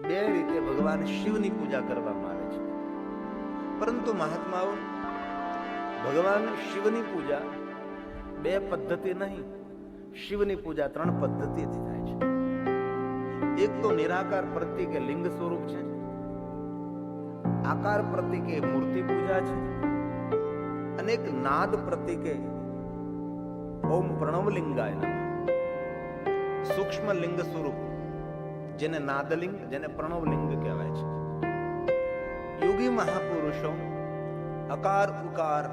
બે રીતે ભગવાન શિવની પૂજા કરવામાં આવે છે. પરંતુ મહાત્માઓ, ભગવાન શિવની પૂજા બે પદ્ધતિ નહીં, શિવની પૂજા 3 પદ્ધતિથી થાય છે. એક તો નિરાકાર પ્રતીકે લિંગ સ્વરૂપ છે, આકાર પ્રતીકે મૂર્તિ પૂજા છે, અને એક નાદ પ્રતીકે ઓમ પ્રણવલિંગાય નમઃ, સૂક્ષ્મ લિંગ સ્વરૂપ, જેને નાદલિંગ, જેને પ્રણવલિંગ કહેવાય છે. યોગી મહાપુરુષો અકાર ઉકાર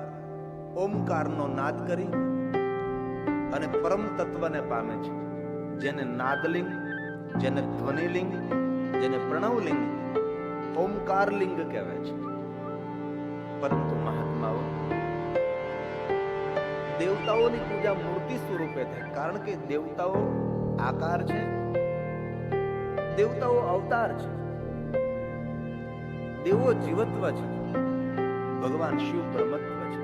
ઓમકારનો નાદ કરી અને પરમ તત્વને પામે છે, જેને નાદલિંગ, જેને ધ્વનિલિંગ, જેને પ્રણવલિંગ, ઓમકારલિંગ કહેવાય છે. પરંતુ મહાત્માઓ, દેવતાઓની પૂજા મૂર્તિ સ્વરૂપે થાય, કારણ કે દેવતાઓ આકાર છે, દેવતાઓ અવતાર છે, દેવો જીવત્વ છે, ભગવાન શિવ બ્રહ્મત્વ છે.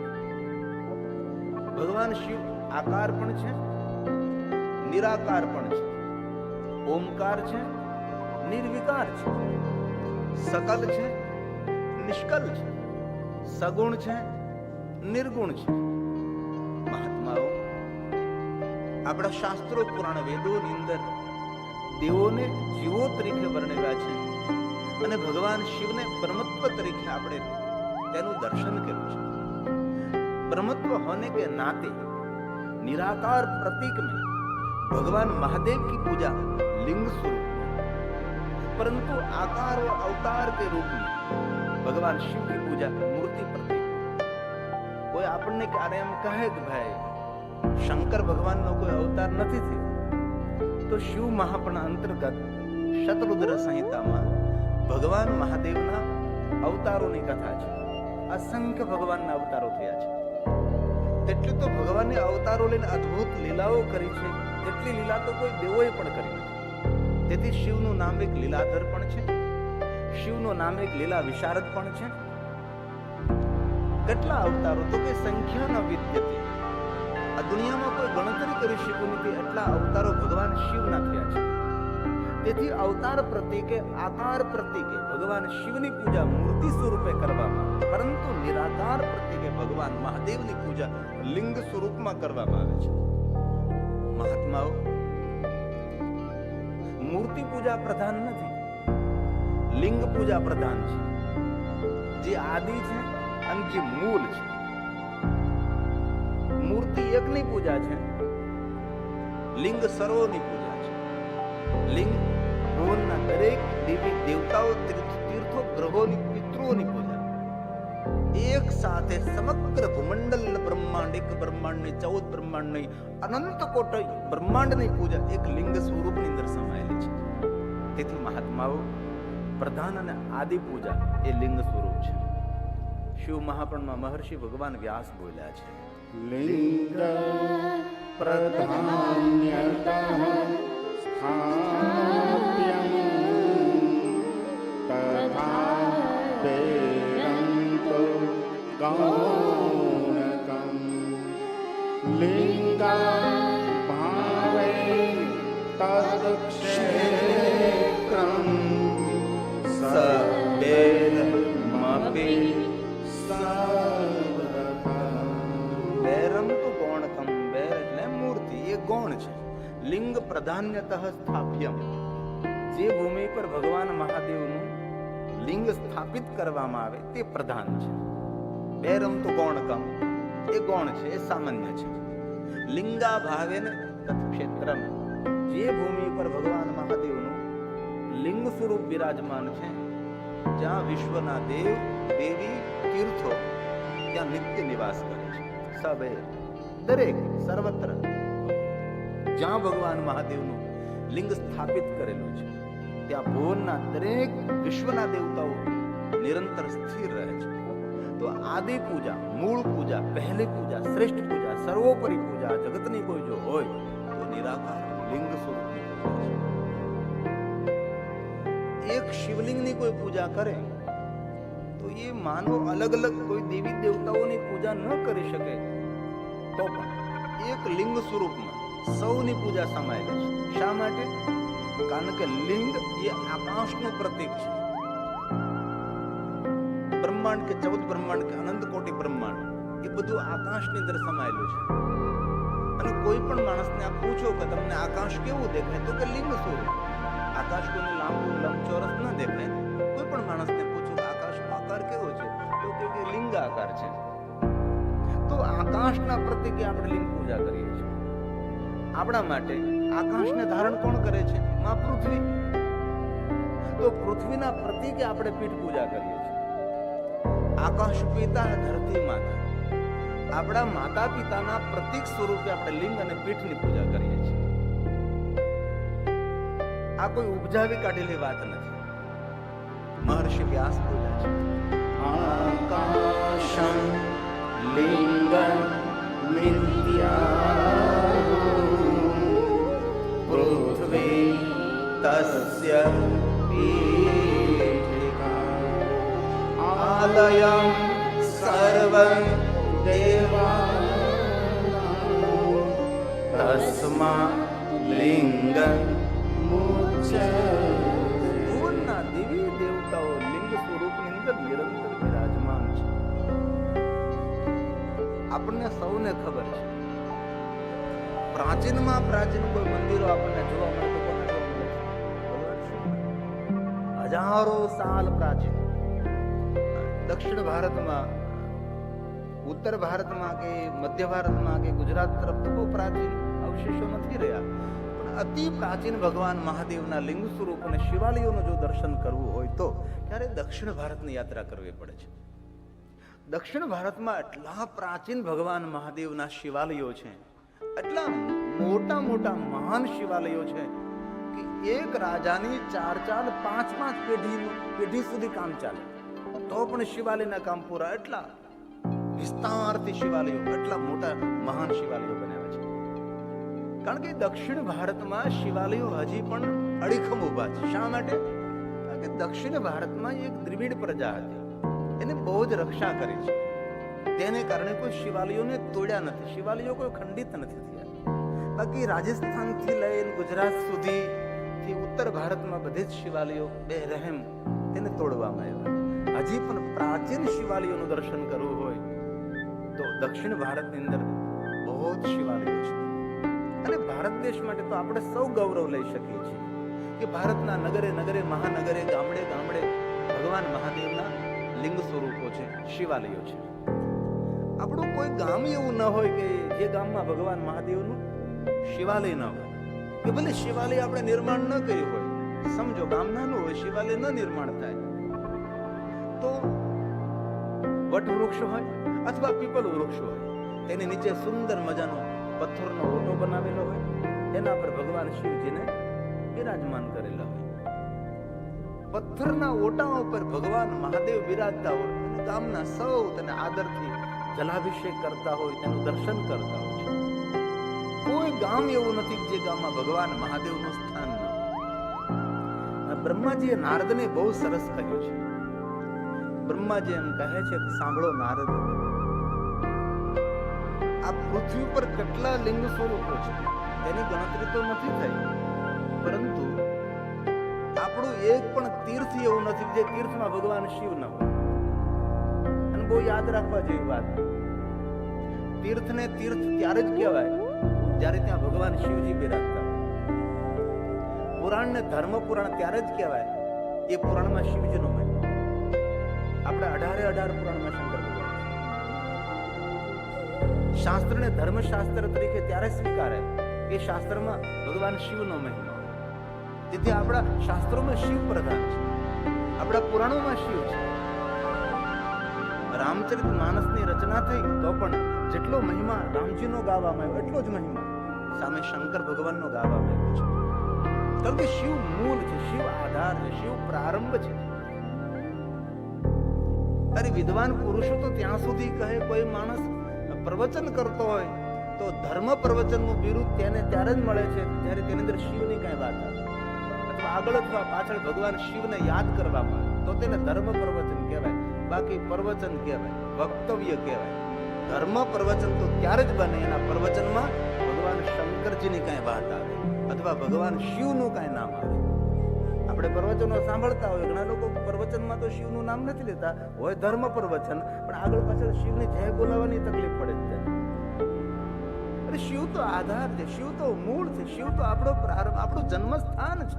ભગવાન શિવ આકાર પણ છે, નિરાકાર પણ છે, ઓમકાર છે, નિર્વિકાર છે, સકલ છે, નિષ્કલ છે, સગુણ છે, નિર્ગુણ છે. મહાત્માઓ, આપણા શાસ્ત્રો પુરાણ વેદોની અંદર દેવોને જીવો તરીકે વર્ણવ્યા છે અને ભગવાન શિવને બ્રહ્મત્વ તરીકે આપણે તેનું દર્શન કર્યું છે. ब्रह्मत्व होने के नाते निराकार प्रतीक में भगवान महादेव की पूजा लिंग स्वरूप में, परंतु आकार व अवतार के रूप में भगवान शिव की पूजा मूर्ति प्रतीक. कोई आपने क्यारे एम कहे कि भाई शंकर भगवान नो कोई अवतार नहीं थी, तो शिव महापुराण अंतर्गत शतरुद्र संहिता में भगवान महादेव ना अवतारों की कथा है. असंख्य भगवान ना अवतारो थया छे. तेटली तो भगवान ने अवतारो लईने अद्भुत लीलाओ करी छे. तेटली लीला तो कोई देवोए पण करी नथी. तेथी शिवनुं नाम एक लीलाधर पण छे, शिवनुं नाम एक लीला विशारद पण छे. કેટલા અવતારો તો કે સંખ્યા ન વિદ્યતે. આ દુનિયામાં કોઈ ગણતરી કરી શકતું નથી એટલા અવતારો ભગવાન શિવના થયા છે. તેથી અવતાર પ્રતીકે આકાર પ્રતીકે ભગવાન શિવની પૂજા મૂર્તિ સ્વરૂપે કરવામાં, પરંતુ નિરાકાર પ્રતીકે ભગવાન મહાદેવની પૂજા લિંગ સ્વરૂપમાં કરવામાં આવે છે. મહાત્માઓ, મૂર્તિ પૂજા પ્રધાન નથી, લિંગ પૂજા પ્રધાન છે. જે આદિ છે અને જે મૂળ છે. મૂર્તિ એકની પૂજા છે, લિંગ સર્વોની પૂજા છે. લિંગ ભુવનના દરેક દેવી દેવતાઓ, તીર્થો, ગ્રહોની, પિતૃઓની પૂજા. એક સાથે સમગ્ર ભૂમંડલ બ્રહ્માંડ, એક બ્રહ્માંડની 14 બ્રહ્માંડની અનંત કોટી બ્રહ્માંડની પૂજા એક લિંગ સ્વરૂપની અંદર સમાયેલી છે. તેથી મહાત્માઓ, પ્રધાન અને આદિ પૂજા એ લિંગ સ્વરૂપ છે. शिव महापुराण में महर्षि भगवान व्यास बोल्या छे, लिंग प्रधान्यतः स्थाप्यं तथा वेदन्तो गौणकं लिंगाभावे तत्क्षेत्रं सवेदमपि બેરમ તો ગૌણકમ. બેર એટલે મૂર્તિ, એ ગૌણ છે. લિંગ પ્રધાન્યતઃ સ્થાપ્યમ. જે ભૂમિ પર ભગવાન મહાદેવનું લિંગ સ્થાપિત કરવામાં આવે તે પ્રધાન છે. બેરમ તો ગૌણકમ, એ ગૌણ છે, એ સામાન્ય છે. લિંગા ભાવેન તત્ક્ષેત્રમ. જે ભૂમિ પર ભગવાન મહાદેવનું લિંગ સ્વરૂપ વિરાજમાન છે, જ્યાં વિશ્વના દેવ દેવી તીર્થો ત્યાં નિત્ય નિવાસ કરે છે. સબે દરેક સર્વત્ર જ્યાં ભગવાન મહાદેવનું લિંગ સ્થાપિત કરેલું છે, ત્યાં ભુવનના દરેક વિશ્વના દેવતાઓ નિરંતર સ્થિર રહે છે. તો આદિ પૂજા, મૂળ પૂજા, પહેલી પૂજા, શ્રેષ્ઠ પૂજા, સર્વોપરી પૂજા જગતની કોઈ જો હોય તો નિરાકાર લિંગ સ્વરૂપની પૂજા છે. એક શિવલિંગની કોઈ પૂજા કરે તો એ માનો અલગ અલગ કોઈ દેવી દેવતાઓની પૂજા ન કરી શકે, તો પણ એક લિંગ સ્વરૂપમાં સૌની પૂજા સમાયેલી છે. શા માટે? કારણ કે લિંગ એ આકાશનું પ્રતીક છે. બ્રહ્માંડ કે 14 બ્રહ્માંડ કે અનંત કોટી બ્રહ્માંડ એ બધું આકાશની અંદર સમાયેલું છે. અને કોઈ પણ માણસને આ પૂછો કે તમને આકાશ કેવું દેખાય, તો કે લિંગ સ્વરૂપ. આકાશ કોઈને લાંબુ લંબચોરસ ન દેખાય. કોઈ પણ માણસને પૂછો કે આકાશનો આકાર કેવો છે, તો કે લિંગ આકાર છે. તો આકાશના પ્રતીકે આપણે લિંગ પૂજા કરીએ છીએ. આપણા માટે આકાશને ધારણ કોણ કરે છે? માં પૃથ્વી. તો પૃથ્વીના પ્રતીકે આપણે પીઠ પૂજા કરીએ છીએ. આકાશ પિતા, ધરતી માતા. આપણા માતા પિતાના પ્રતીક સ્વરૂપે આપણે લિંગ અને પીઠની પૂજા કરીએ છીએ. આ કોઈ ઉપજાવી કાઢેલી વાત નથી. મહર્ષિ વ્યાસ બોલ્યા છે, આકાશં લિંગં મિથ્યા પૃથ્વી તસ્ય પીઠિકા આલયં સર્વં દેવા તસ્મા લિંગં ભુવનના દેવી દેવતાઓ લિંગ સ્વરૂપની અંદર નિરંતર વિરાજમાન છે. આપણને સૌને ખબર છે, પ્રાચીનમાં પ્રાચીન કોઈ મંદિરો આપણને જોવા મળે તો કોને જોવા મળે છે? હજારો સાલ પ્રાચીન. દક્ષિણ ભારતમાં, ઉત્તર ભારતમાં કે મધ્ય ભારતમાં કે ગુજરાત તરફ તો બહુ પ્રાચીન અવશેષો નથી રહ્યા. પણ અતિ પ્રાચીન ભગવાન મહાદેવના લિંગ સ્વરૂપ અને શિવાલયોનું જો દર્શન કરવું હોય તો ત્યારે દક્ષિણ ભારતની યાત્રા કરવી પડે છે. દક્ષિણ ભારતમાં એટલા પ્રાચીન ભગવાન મહાદેવના શિવાલયો છે, એટલા મોટા મોટા મહાન શિવાલયો છે કે એક રાજાની 4-4, 5-5 પેઢી સુધી કામ ચાલે તો પણ શિવાલયના કામ પૂરા. એટલા વિસ્તારથી શિવાલયો, એટલા મોટા મહાન શિવાલયો બનાવ્યા છે. કારણ કે દક્ષિણ ભારતમાં શિવાલયો હજી પણ અડીખમ ઉભા છે. શા માટે? કારણ કે દક્ષિણ ભારતમાં એક દ્રવિડ પ્રજા હતી, એને બહુ જ રક્ષા કરી છે. તેને કારણે કોઈ શિવાલયોને તોડ્યા નથી, શિવાલયો કોઈ ખંડિત નથી થયા. બાકી રાજસ્થાનથી લઈને ગુજરાત સુધી ઉત્તર ભારતમાં બધે જ શિવાલયો બેરહેમ તેને તોડવામાં આવ્યા. હજી પણ પ્રાચીન શિવાલયોનું દર્શન કરવું હોય તો દક્ષિણ ભારતની અંદર બહુ જ શિવાલયો છે. અને ભારત દેશ માટે તો આપણે સૌ ગૌરવ લઈ શકીએ છીએ કે ભારતના નગરે નગરે, મહાનગરે, ગામડે ગામડે ભગવાન મહાદેવના લિંગ સ્વરૂપો છે, શિવાલયો છે. આપણું કોઈ ગામ એવું ન હોય કે જે ગામમાં ભગવાન મહાદેવનું શિવાલય ન હોય. કે ભલે શિવાલય આપણે નિર્માણ ન કર્યું હોય, સમજો ગામ નાનું હોય, શિવાલય ન નિર્માણ થાય તો વટ વૃક્ષ હોય અથવા પીપલ વૃક્ષ હોય, તેની નીચે સુંદર મજાનો પથ્થરનો ઓટો બનાવેલો હોય, એના પર ભગવાન શિવજીને બિરાજમાન કરેલા હોય. પથ્થરના ઓટા ઉપર ભગવાન મહાદેવ બિરાજતા હોય અને ગામના સૌ તેને આદરથી જલાભિષેક કરતા હોય, તેનું દર્શન કરતા હોય છે. કોઈ ગામ એવું નથી જે ગામમાં ભગવાન મહાદેવનું સ્થાન ન. બ્રહ્માજીએ નારદને બહુ સરસ કહ્યું છે. બ્રહ્માજી એમ કહે છે કે સાંભળો નારદ, આ પૃથ્વી પર કેટલા લિંગ સ્વરૂપો છે તેની ગણતરી તો નથી થઈ, પરંતુ આપણું એક પણ તીર્થ એવું નથી જે તીર્થમાં ભગવાન શિવ ન હોય. અને બહુ યાદ રાખવા જેવી વાત, તીર્થને તીર્થ ત્યારે જ કહેવાય જ્યારે ત્યાં ભગવાન શિવજી બિરાજતા હોય. પુરાણને ધર્મ પુરાણ ત્યારે જ કહેવાય એ પુરાણમાં શિવજીનો મહિમા. આપણે 18 પુરાણમાં શંકર ભગવાન. શાસ્ત્રને ધર્મશાસ્ત્ર તરીકે ત્યારે સ્વીકારે કે શાસ્ત્રમાં ભગવાન શિવનો મહિમા. તેથી આપણા શાસ્ત્રોમાં શિવ પ્રધાન છે, આપણા પુરાણોમાં શિવ છે. રામચરિત માનસની રચના થઈ તો પણ જેટલો મહિમા રામજીનો ગાવામાં આવ્યો એટલો જ મહિમા સામે શંકર ભગવાનનો ગાવામાં આવ્યો છે. કારણ કે શિવ મૂળ છે, શિવ આધાર છે, શિવ પ્રારંભ છે. અરે વિદ્વાન પુરુષો તો ત્યાં સુધી કહે, કોઈ માણસ પ્રવચન કરતો હોય તો ધર્મ પ્રવચનનું બિરુદ તેને ત્યારે જ મળે છે જ્યારે તેની અંદર શિવની કઈ વાત આવે, અથવા આગળ અથવા પાછળ ભગવાન શિવને યાદ કરવામાં આવે તો તેને ધર્મ પ્રવચન કહેવાય. બાકી પ્રવચન કહેવાય, વક્તવ્ય કહેવાય. ધર્મ પ્રવચન તો ત્યારે જ બને એના પ્રવચનમાં ભગવાન શંકરજીની કઈ વાત આવે અથવા ભગવાન શિવનું કઈ નામ આવે. આપણે પ્રવચનો સાંભળતા હોય, ઘણા લોકો પ્રવચનમાં તો શિવનું નામ નથી લેતા હોય, ધર્મ પ્રવચન, પણ આગળ પાછળ શિવની જય બોલાવવાની તકલીફ પડે છે. અરે શિવ તો આધાર છે, શિવ તો મૂળ છે, શિવ તો આપણો પ્રારંભ, આપણું જન્મસ્થાન છે.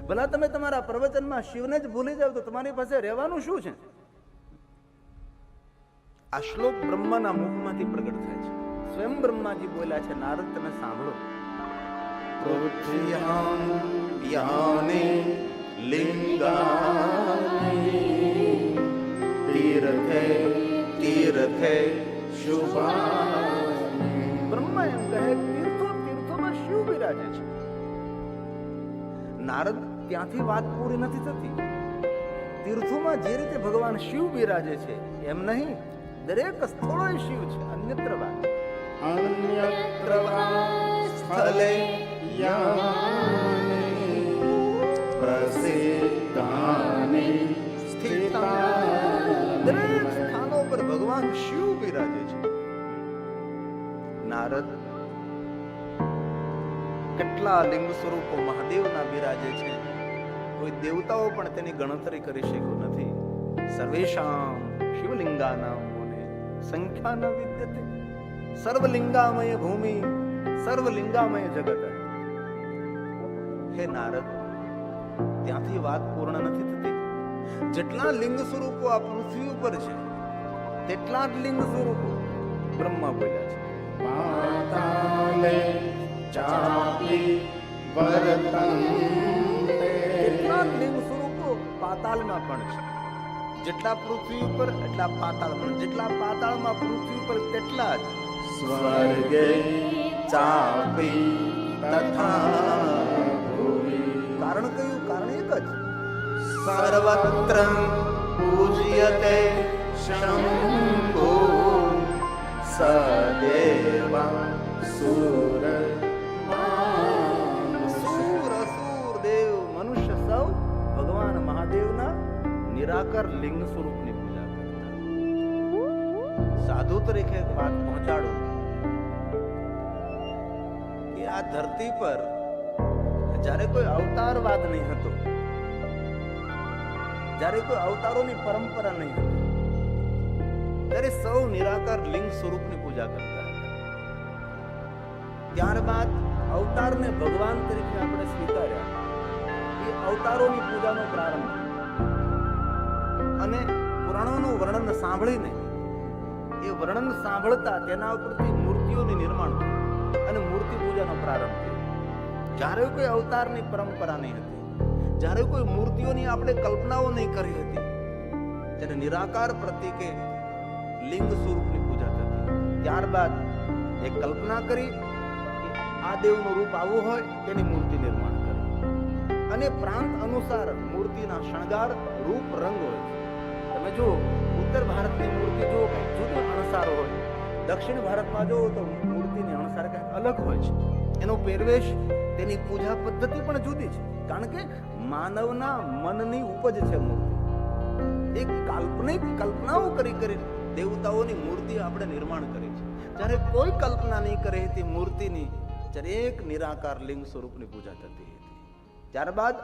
ભલા તમે તમારા પ્રવચનમાં શિવને જ ભૂલી જાવ તો તમારી પાસે રહેવાનું શું છે? આ શ્લોક બ્રહ્માના મુખમાંથી પ્રગટ થાય છે. સ્વયં બ્રહ્માજી બોલ્યા છે, નારદ તમે સાંભળો. પૃથ્વ્યામ યાને લિંગાની તીર્થે તીર્થે શુભાની. બ્રહ્મા એમ કહે, તીર્થોમાં શિવ બિરાજે છે. નારદ ત્યાંથી વાત પૂરી નથી થતી. તીર્થોમાં જે રીતે ભગવાન શિવ બિરાજે છે એમ નહીં, દરેક સ્થળોએ શિવ છે. અન્યત્ર વાત અન્યત્ર સ્થલે યાને પ્રસિદ્ધાનિ સ્થિતાનિ. દરેક સ્થાનો પર ભગવાન શિવ બિરાજે છે. નારદ, કેટલા લિંગ સ્વરૂપો મહાદેવના બિરાજે છે, કોઈ દેવતાઓ પણ તેની ગણતરી કરી શક્યો નથી. સર્વેષામ શિવલિંગાનામ મુને સંખ્યા ન વિદ્યતે, સર્વલિંગામય ભૂમિ સર્વલિંગામય જગત. હે નારદ, ત્યાંથી વાત પૂર્ણ નથી થતી. જેટલા લિંગ સ્વરૂપો આ પૃથ્વી ઉપર છે તેટલા જ લિંગ સ્વરૂપો બ્રહ્મા બોલ્યા છે. પાતાલે ચાપી વર્તન્તે. કેટલા લિંગ સ્વરૂપો પાતાળમાં પણ છે. જેટલા પૃથ્વી ઉપર એટલા પાતાળમાં, જેટલા પાતાળમાં પૃથ્વી ઉપર તેટલા જ સ્વર્ગે ચાપી તથા ભુવિ. કારણ કયું? કારણ એક જ. સર્વત્ર પૂજ્યતે શંભો સદેવ સુર સુર અસુર દેવ મનુષ્ય સૌ ભગવાન મહાદેવના નિરાકાર લિંગ સ્વરૂપની પૂજા કરતા. સાધુ તરીકે એક વાત પહોંચાડું કે આ ધરતી પર જ્યારે કોઈ અવતારવાદ નહીં હતો, જ્યારે કોઈ અવતારોની પરંપરા નહીં હતી, ત્યારે સૌ નિરાકાર લિંગ સ્વરૂપની પૂજા કરતા હતા. ત્યારબાદ અવતારને ભગવાન તરીકે આપણે સ્વીકાર્યા, એ અવતારોની પૂજાનો પ્રારંભ. અને પુરાણોનું વર્ણન સાંભળીને, એ વર્ણન સાંભળતા તેના ઉપરથી મૂર્તિઓનું નિર્માણ થયું અને મૂર્તિ પૂજાનો પ્રારંભ થયો. જ્યારે કોઈ અવતારની પરંપરા નહીં હતી, જ્યારે કોઈ મૂર્તિઓની આપણે કલ્પનાઓ નહીં કરી હતી, ત્યારે નિરાકાર પ્રતીકે લિંગ સ્વરૂપની પૂજા થતી. ત્યારબાદ એ કલ્પના કરી આ દેવનું રૂપ આવું હોય તેની મૂર્તિ નિર્માણ કરી, અને પ્રાંત અનુસાર મૂર્તિના શણગાર, રૂપ, રંગ હોય છે. તમે જો ઉત્તર ભારતની મૂર્તિ જો કંઈક જુદો અણસાર હોય, દક્ષિણ ભારતમાં જો તો મૂર્તિની અણસાર કંઈક અલગ હોય છે. એનો પહેરવેશ, તેની પૂજા પદ્ધતિ પણ જુદી છે. કારણ કે માનવના મનની ઉપજ છે મૂર્તિ. એક કાલ્પનિક કલ્પનાઓ કરી કરી દેવતાઓની મૂર્તિ આપણે નિર્માણ કરી છે. જ્યારે કોઈ કલ્પના નહીં કરી હતી મૂર્તિની, ત્યારે એક નિરાકાર લિંગ સ્વરૂપની પૂજા થતી હતી. ત્યારબાદ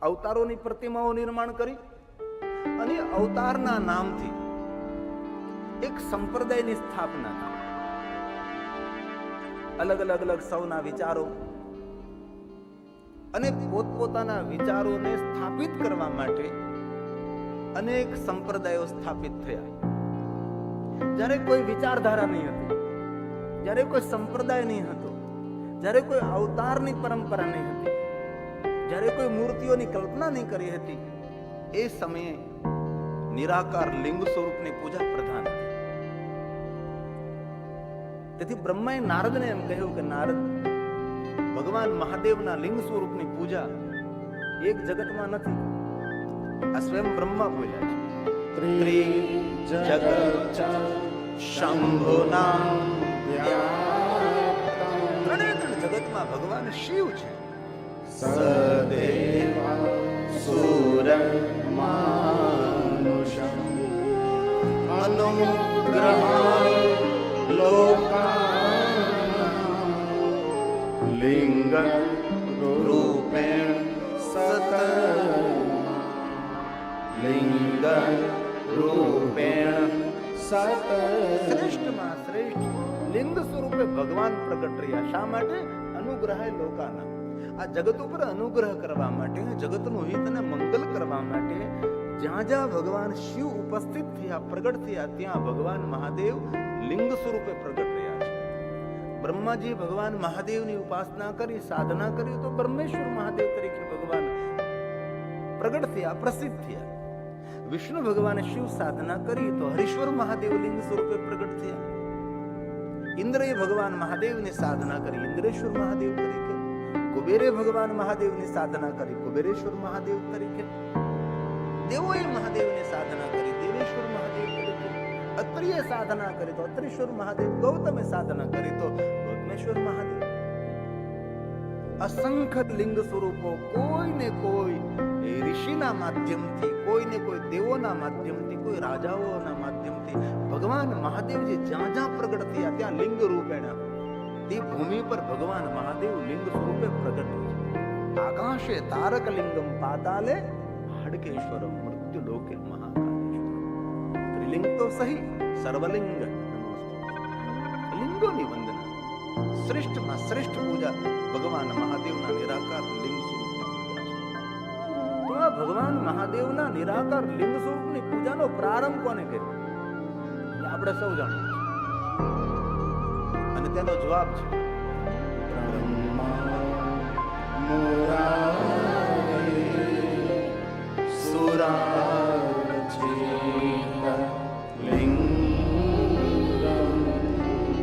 અવતારોની પ્રતિમાઓ નિર્માણ કરી, અને અવતારના નામથી એક સંપ્રદાયની સ્થાપના થઈ. અલગ અલગ સૌના વિચારો અને પોતપોતાના વિચારોને સ્થાપિત કરવા માટે અનેક સંપ્રદાયો સ્થાપિત થયા. જ્યારે કોઈ વિચારધારા નહીં હતી, જ્યારે કોઈ સંપ્રદાય નહીં હતો, જ્યારે કોઈ અવતારની પરંપરા નહીં હતી, જ્યારે કોઈ મૂર્તિઓની કલ્પના નહીં કરી હતી, એ સમયે નિરાકાર લિંગ સ્વરૂપની પૂજા પ્રધાન હતી. તેથી બ્રહ્માએ નારદને એમ કહ્યું કે નારદ, ભગવાન મહાદેવના લિંગ સ્વરૂપની પૂજા એક જગતમાં નથી. આ સ્વયં બ્રહ્મા બોલ્યા છે. ત્રિજગત શંભુના ત્રણે ત્રણ જગતમાં ભગવાન શિવ છે. સદેવ સુર માનુષમ અનુગ્રહાય લોકાનાં લિંગ રૂપેણ રૂપેણ સત શ્રેષ્ઠમાં શ્રેષ્ઠ લિંગ સ્વરૂપે ભગવાન પ્રગટ રહ્યા. શા માટે? અનુગ્રહાય લોકાના. આ જગત ઉપર અનુગ્રહ કરવા માટે, જગતનું હિત અને મંગલ કરવા માટે જ્યાં જ્યાં ભગવાન શિવ ઉપસ્થિત થયા, પ્રગટ થયા, ત્યાં ભગવાન મહાદેવ લિંગ સ્વરૂપે પ્રગટ રહ્યા છે. બ્રહ્માજી ભગવાન મહાદેવની ઉપાસના કરી, સાધના કરી તો બ્રહ્મેશ્વર મહાદેવ તરીકે ભગવાન પ્રગટ થયા, પ્રસિદ્ધ થયા. વિષ્ણુ ભગવાને શિવ સાધના કરી તો હરીશ્વર મહાદેવ લિંગ સ્વરૂપે પ્રગટ થયા. ઇન્દ્રએ ભગવાન મહાદેવની સાધના કરી, ઇન્દ્રેશ્વર મહાદેવ તરીકે. કુબેરે ભગવાન મહાદેવની સાધના કરી, કુબેરેશ્વર મહાદેવ તરીકે. દેવોએ મહાદેવની સાધના કરી, દેવેશ્વર મહાદેવ તરીકે. અત્રિએ સાધના કરી તો અત્રેશ્વર મહાદેવ. ગૌતમે સાધના કરી તો ગૌતમેશ્વર મહાદેવ. અસંખ્ય લિંગ સ્વરૂપો કોઈને કોઈ ઋષિના માધ્યમથી, કોઈને કોઈ દેવોના માધ્યમથી, કોઈ રાજાઓના માધ્યમથી ભગવાન મહાદેવજી જ્યાં જ્યાં પ્રગટ થયા ત્યાં લિંગ રૂપેણ તે ભૂમિ પર ભગવાન મહાદેવ લિંગ સ્વરૂપે પ્રગટ છે. આકાશે તારક લિંગમ પાતાલે હડકેશ્વરમ મૃત્યુ લોકે મહાકાલેશ્વરમ. ત્રિલિંગ તો સહી, સર્વલિંગ નમસ્તે. લિંગોની વંદના, શ્રેષ્ઠમાં શ્રેષ્ઠ પૂજા ભગવાન મહાદેવના નિરાકાર લિંગ સ્વરૂપની પૂજા છે. તો આ ભગવાન મહાદેવના નિરાકાર લિંગ સ્વરૂપની પૂજાનો પ્રારંભ કોને કર્યો? એ આપણે સૌ જાણીએ છીએ. અને તેનો જવાબ છે બ્રહ્મા મુરારી સુરાચિત લિંગમ.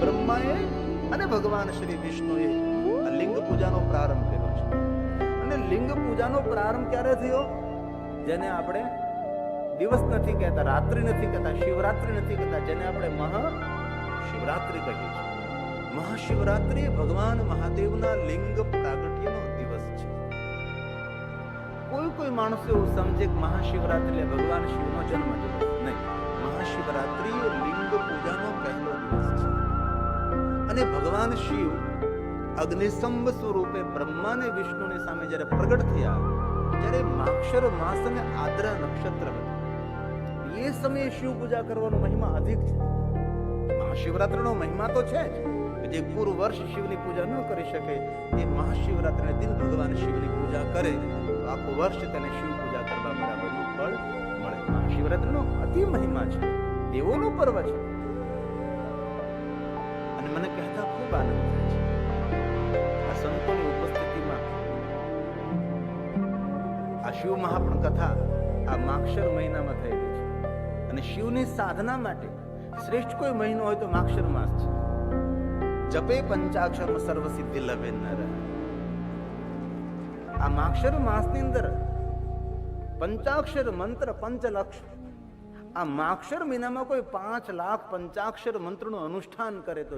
બ્રહ્માએ અને ભગવાન શ્રી વિષ્ણુએ આ લિંગ પૂજાનો પ્રારંભ કર્યો છે. અને લિંગ પૂજાનો પ્રારંભ ક્યારે થયો? જેને આપણે દિવસ નથી કહેતા, રાત્રિ નથી કહેતા, શિવરાત્રી નથી કહેતા, જેને આપણે મહાશિવરાત્રી કહીએ છીએ. મહાશિવરાત્રી ભગવાન મહાદેવના લિંગ પ્રાગટ્યનો દિવસ છે. કોઈ કોઈ માણસો એવું સમજે કે મહાશિવરાત્રી એટલે ભગવાન શિવનો જન્મ દિવસ. નહીં, મહાશિવરાત્રી લિંગ પૂજાનો પહેલો દિવસ છે. અને ભગવાન શિવ અગ્નિસ્તંભ સ્વરૂપે બ્રહ્મા અને વિષ્ણુની સામે જ્યારે પ્રગટ થયા, જ્યારે માક્ષર માસ અને આદ્રા નક્ષત્ર હતું, એ સમયે શિવ પૂજા કરવાનો મહિમા અધિક છે. મહાશિવરાત્રીનો મહિમા તો છે જ. જે પૂરું વર્ષ શિવની પૂજા ન કરી શકે, એ મહાશિવરાત્રીના દિન ભગવાન શિવની પૂજા કરે તો આખું વર્ષ તેને શિવ પૂજા કરવા બરાબરનું ફળ મળે. મહાશિવરાત્રીનો અતિ મહિમા છે, દેવોનો પર્વ છે. અને મને કહેતા ખૂબ આનંદ થાય છે, આ સંતોની ઉપસ્થિતિમાં આ શિવ મહાપુરાણ કથા આ માક્ષર મહિનામાં થયેલી છે. અને શિવની સાધના માટે શ્રેષ્ઠ કોઈ મહિનો હોય તો માક્ષર માસ છે. જપે પંચાક્ષર સર્વ સિદ્ધિ લભે નર. આ માક્ષર માસની અંદર પંચાક્ષર મંત્ર, પંચલક્ષ. આ માક્ષર મહિનામાં કોઈ 5 લાખ પંચાક્ષર મંત્રનું અનુષ્ઠાન કરે તો